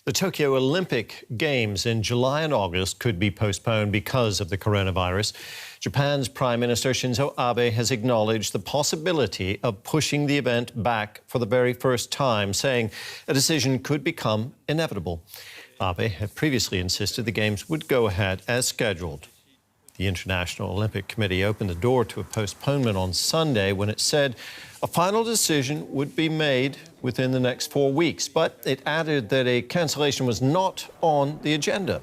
The Tokyo Olympic Games in July and August could be postponed because of the coronavirus. Japan's Prime Minister Shinzo Abe has acknowledged the possibility of pushing the event back for the very first time, saying a decision could become inevitable. Abe had previously insisted the Games would go ahead as scheduled. The International Olympic Committee opened the door to a postponement on Sunday when it said a final decision would be made within the next 4 weeks, but it added that a cancellation was not on the agenda.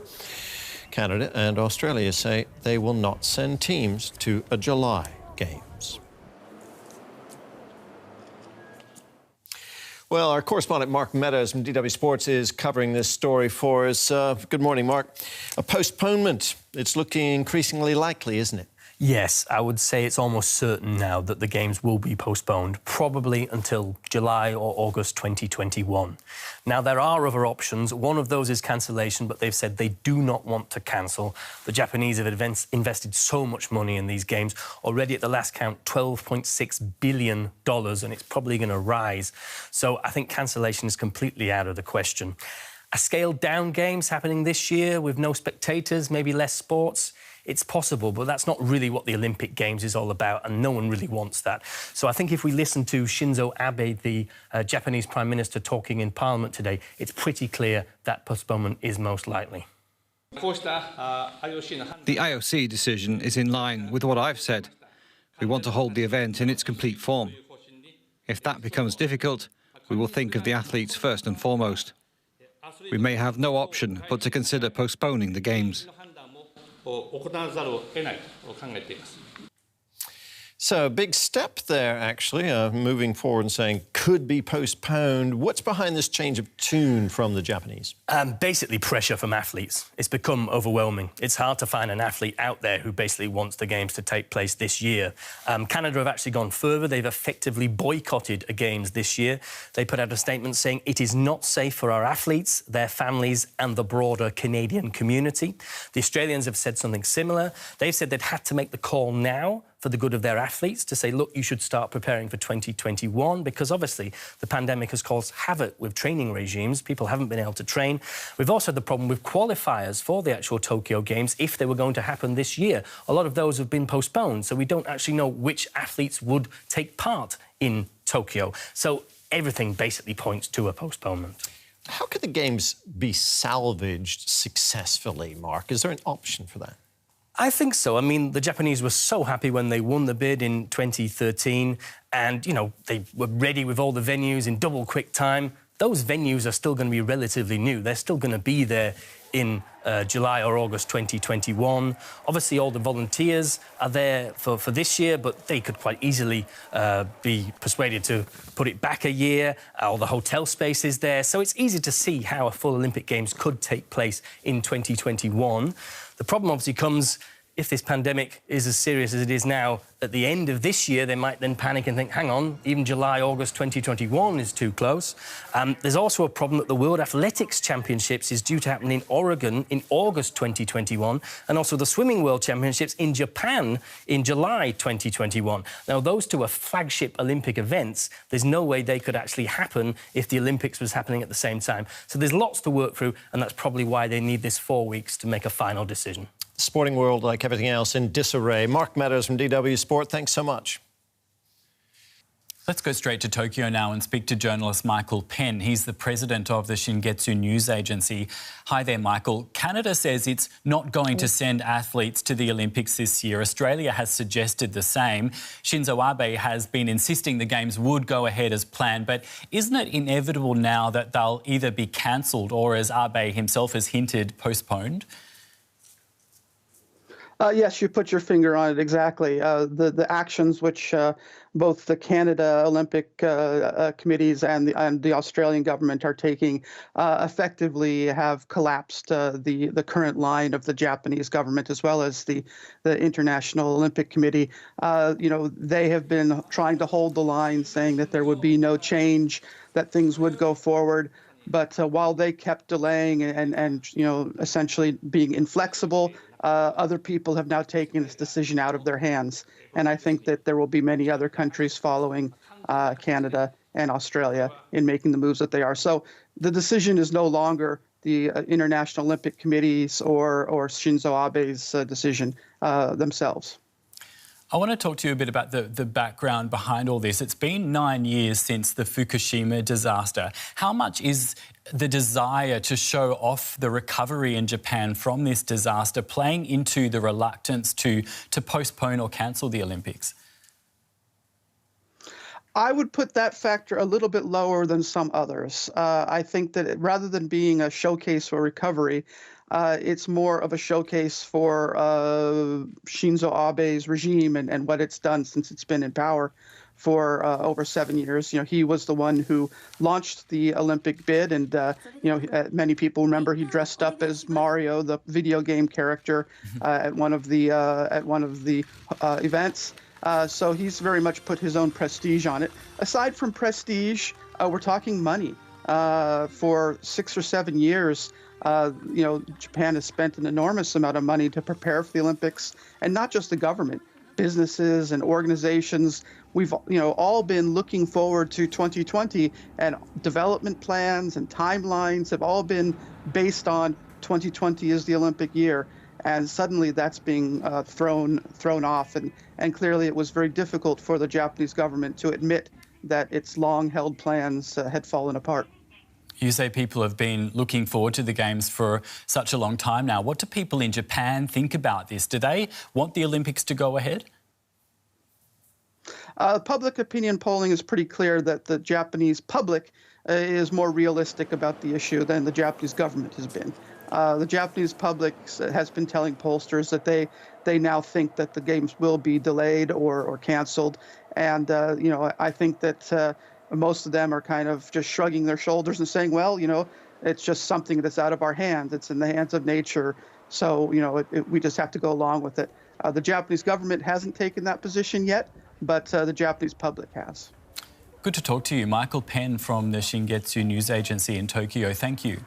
Canada and Australia say they will not send teams to a July Games. Well, our correspondent Mark Meadows from DW Sports is covering this story for us. Good morning, Mark. A postponement, it's looking increasingly likely, isn't it? Yes, I would say it's almost certain now that the Games will be postponed, probably until July or August 2021. Now, there are other options. One of those is cancellation, but they've said they do not want to cancel. The Japanese have invested so much money in these Games. Already at the last count, $12.6 billion, and it's probably going to rise. So I think cancellation is completely out of the question. A scaled-down Games happening this year with no spectators, maybe less sports. It's possible, but that's not really what the Olympic Games is all about, and no one really wants that. So I think if we listen to Shinzo Abe, the Japanese Prime Minister, talking in Parliament today, it's pretty clear that postponement is most likely. The IOC decision is in line with what I've said. We want to hold the event in its complete form. If that becomes difficult, we will think of the athletes first and foremost. We may have no option but to consider postponing the Games. So a big step there, actually, moving forward and saying could be postponed. What's behind this change of tune from the Japanese? Basically pressure from athletes. It's become overwhelming. It's hard to find an athlete out there who basically wants the Games to take place this year. Canada have actually gone further. They've effectively boycotted a Games this year. They put out a statement saying it is not safe for our athletes, their families and the broader Canadian community. The Australians have said something similar. They've said they'd had to make the call now for the good of their athletes, to say, look, you should start preparing for 2021, because obviously the pandemic has caused havoc with training regimes. People haven't been able to train. We've also had the problem with qualifiers for the actual Tokyo Games, if they were going to happen this year. A lot of those have been postponed, so we don't actually know which athletes would take part in Tokyo. So everything basically points to a postponement. How could the Games be salvaged successfully, Mark? Is there an option for that? I think so. I mean, the Japanese were so happy when they won the bid in 2013 and, you know, they were ready with all the venues in double quick time. Those venues are still going to be relatively new. They're still going to be there in July or August 2021. Obviously, all the volunteers are there for this year, but they could quite easily be persuaded to put it back a year. All the hotel space is there. So it's easy to see how a full Olympic Games could take place in 2021. The problem obviously comes if this pandemic is as serious as it is now. At the end of this year, they might then panic and think, hang on, even July, August 2021 is too close. There's also a problem that the World Athletics Championships is due to happen in Oregon in August 2021, and also the Swimming World Championships in Japan in July 2021. Now, those two are flagship Olympic events. There's no way they could actually happen if the Olympics was happening at the same time. So there's lots to work through, and that's probably why they need this 4 weeks to make a final decision. Sporting world, like everything else, in disarray. Mark Meadows from DW Sport, thanks so much. Let's go straight to Tokyo now and speak to journalist Michael Penn. He's the president of the Shingetsu News Agency. Hi there, Michael. Canada says it's not going to send athletes to the Olympics this year. Australia has suggested the same. Shinzo Abe has been insisting the Games would go ahead as planned, but isn't it inevitable now that they'll either be cancelled or, as Abe himself has hinted, postponed? Yes, you put your finger on it exactly. The actions which both the Canada Olympic committees and the Australian government are taking effectively have collapsed the current line of the Japanese government, as well as the International Olympic Committee. You know, they have been trying to hold the line, saying that there would be no change, that things would go forward. But while they kept delaying and you know, essentially being inflexible, other people have now taken this decision out of their hands. And I think that there will be many other countries following Canada and Australia in making the moves that they are. So the decision is no longer the International Olympic Committees or Shinzo Abe's decision themselves. I want to talk to you a bit about the background behind all this. It's been 9 years since the Fukushima disaster. How much is the desire to show off the recovery in Japan from this disaster playing into the reluctance to postpone or cancel the Olympics? I would put that factor a little bit lower than some others. I think that rather than being a showcase for recovery, it's more of a showcase for Shinzo Abe's regime and what it's done since it's been in power for over 7 years. You know, he was the one who launched the Olympic bid, and you know, many people remember he dressed up as Mario, the video game character, at one of the events. So he's very much put his own prestige on it. Aside from prestige, we're talking money. For 6 or 7 years, you know, Japan has spent an enormous amount of money to prepare for the Olympics, and not just the government, businesses and organizations. We've, you know, all been looking forward to 2020, and development plans and timelines have all been based on 2020 is the Olympic year. And suddenly that's being thrown off, and clearly it was very difficult for the Japanese government to admit that its long-held plans had fallen apart. You say people have been looking forward to the Games for such a long time now. What do people in Japan think about this? Do they want the Olympics to go ahead? Public opinion polling is pretty clear that the Japanese public is more realistic about the issue than the Japanese government has been. The Japanese public has been telling pollsters that they now think that the Games will be delayed or canceled. And, you know, I think that most of them are kind of just shrugging their shoulders and saying, well, you know, it's just something that's out of our hands. It's in the hands of nature. So, you know, we just have to go along with it. The Japanese government hasn't taken that position yet, but the Japanese public has. Good to talk to you. Michael Penn from the Shingetsu News Agency in Tokyo. Thank you.